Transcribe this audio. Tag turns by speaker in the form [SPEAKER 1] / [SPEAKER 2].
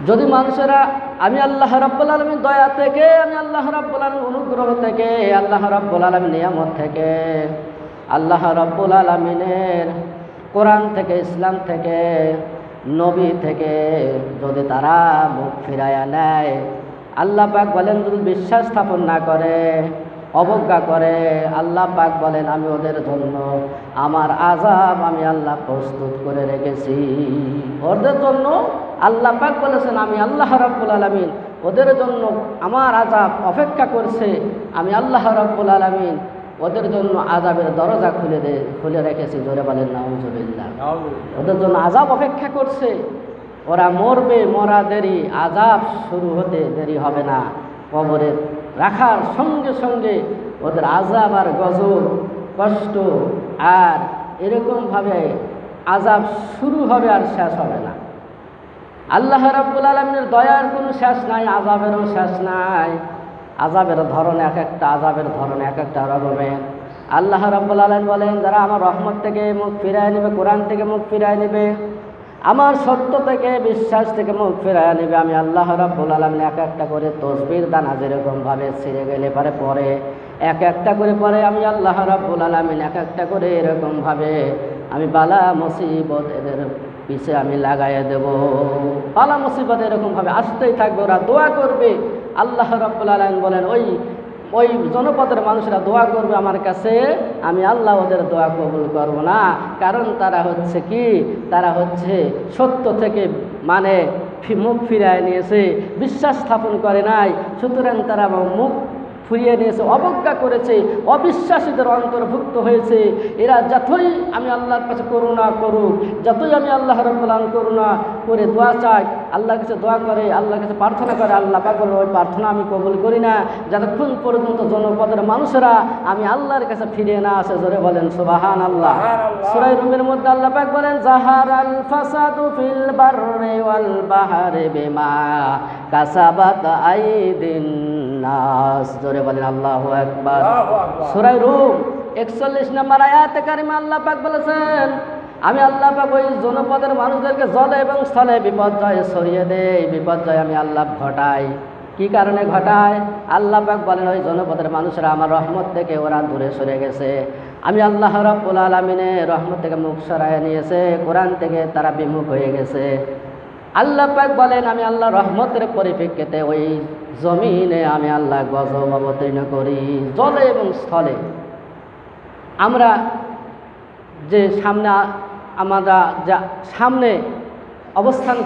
[SPEAKER 1] যদি মানুষেরা আমি আল্লাহ রাব্বুল আলামিন দয়া থেকে, আমি আল্লাহ রাব্বুল আলামিন অনুগ্রহ থেকে, আল্লাহ রাব্বুল আলামিন নিয়ামত থেকে, আল্লাহ রাব্বুল আলামিনের কোরআন থেকে, ইসলাম থেকে, নবী থেকে যদি তারা মুখ ফিরাইয়া নেয়, আল্লাহ পাক বলেন যদি বিশ্বাস স্থাপন না করে, অবজ্ঞা করে, আল্লাহ পাক বলেন আমি ওদের জন্য আমার আযাব আমি আল্লাহ প্রস্তুত করে রেখেছি। ওদের জন্য আল্লাহ পাক বলেছেন আমি আল্লাহ রাব্বুল আলামিন ওদের জন্য আমার আযাব অপেক্ষা করছে। আমি আল্লাহ রাব্বুল আলামিন ওদের জন্য আযাবের দরজা খুলে রেখেছি। জোরে বলেন নাউযুবিল্লাহ। ওদের জন্য আযাব অপেক্ষা করছে। ওরা মরবে, মরা দেরি, আযাব শুরু হতে দেরি হবে না। কবরে রাখার সঙ্গে সঙ্গে ওদের আযাব আর গজব, কষ্ট আর এরকমভাবে আযাব শুরু হবে আর শেষ হবে না। আল্লাহ রাব্বুল আলামিনের দয়ার কোনো শেষ নাই, আযাবেরও শেষ নাই। আযাবের ধরন এক একটা, আযাবের ধরন এক একটা রকমের। আল্লাহ রাব্বুল আলামিন বলেন যারা আমার রহমত থেকে মুখ ফিরায় নেবে, কোরআন থেকে মুখ ফিরায় নেবে, আমার সত্য থেকে, বিশ্বাস থেকে মুখ ফিরায় নেবে, আমি আল্লাহ রাব্বুল আলামিন এক একটা করে তসবির দানা যেরকমভাবে ছিঁড়ে গেলে পরে এক একটা করে পরে, আমি আল্লাহ রাব্বুল আলামিন এক একটা করে এরকমভাবে আমি বালা মুসিবত এদের পিছে আমি লাগাইয়া দেব। বালা মুসিবত এরকমভাবে আসতেই থাকবে। ওরা দোয়া করবে। আল্লাহ রাব্বুল আলামিন বলেন ওই জনপদের মানুষরা দোয়া করবে আমার কাছে, আমি আল্লাহ ওদের দোয়া কবুল করব না। কারণ তারা হচ্ছে কি, তারা হচ্ছে সত্য থেকে মানে মুখ ফিরায় নিয়েছে, বিশ্বাস স্থাপন করে নাই। সুতরাং তারা মুখ ফুরিয়ে নিয়েছে, অবজ্ঞা করেছে, অবিশ্বাসীদের অন্তর্ভুক্ত হয়েছে। এরা যতই আমি আল্লাহর কাছে করুণা করুক, যতই আমি আল্লাহ রাব্বুল আলামিন করুণা করে দোয়া চাই, আল্লাহর কাছে দোয়া করে, আল্লাহর কাছে প্রার্থনা করে, আল্লাহ পাক বলেন ওই প্রার্থনা আমি কবুল করি না যতক্ষণ পর্যন্ত জনপদের মানুষেরা আমি আল্লাহর কাছে ফিরে না আসে। জোরে বলেন সুবহানাল্লাহ। সূরা রুমের মধ্যে আল্লাহ পাক বলেন জাহারাল ফাসাদু ফিল বাররি ওয়াল বাহরি বিমা কাসাবাত আইদিন নাস। জোরে বলেন আল্লাহু আকবার। সূরা রুম 41 নম্বর আয়াতে কারিমা আল্লাহ পাক বলেছেন আমি আল্লাহ পাক ওই জনপদের মানুষদেরকে জলে এবং স্থলে বিপর্যয় ছড়িয়ে দেই, বিপর্যয় আমি আল্লাহ ঘটাই। কি কারণে ঘটায়? আল্লাহ পাক বলেন ওই জনপদের মানুষরা আমার রহমত থেকে ওরা দূরে সরে গেছে। আমি আল্লাহ রাব্বুল আলামিনের রহমত থেকে মুখ সরায় নিয়েছে, কোরআন থেকে তারা বিমুখ হয়ে গেছে। আল্লাহ পাক বলেন আমি আল্লাহ রহমতের পরিপ্রেক্ষিতে ওই জমিনে আমি আল্লাহ গজব অবতীর্ণ করি, জলে এবং স্থলে। আমরা যে সামনে আমরা যা সামনে অবস্থান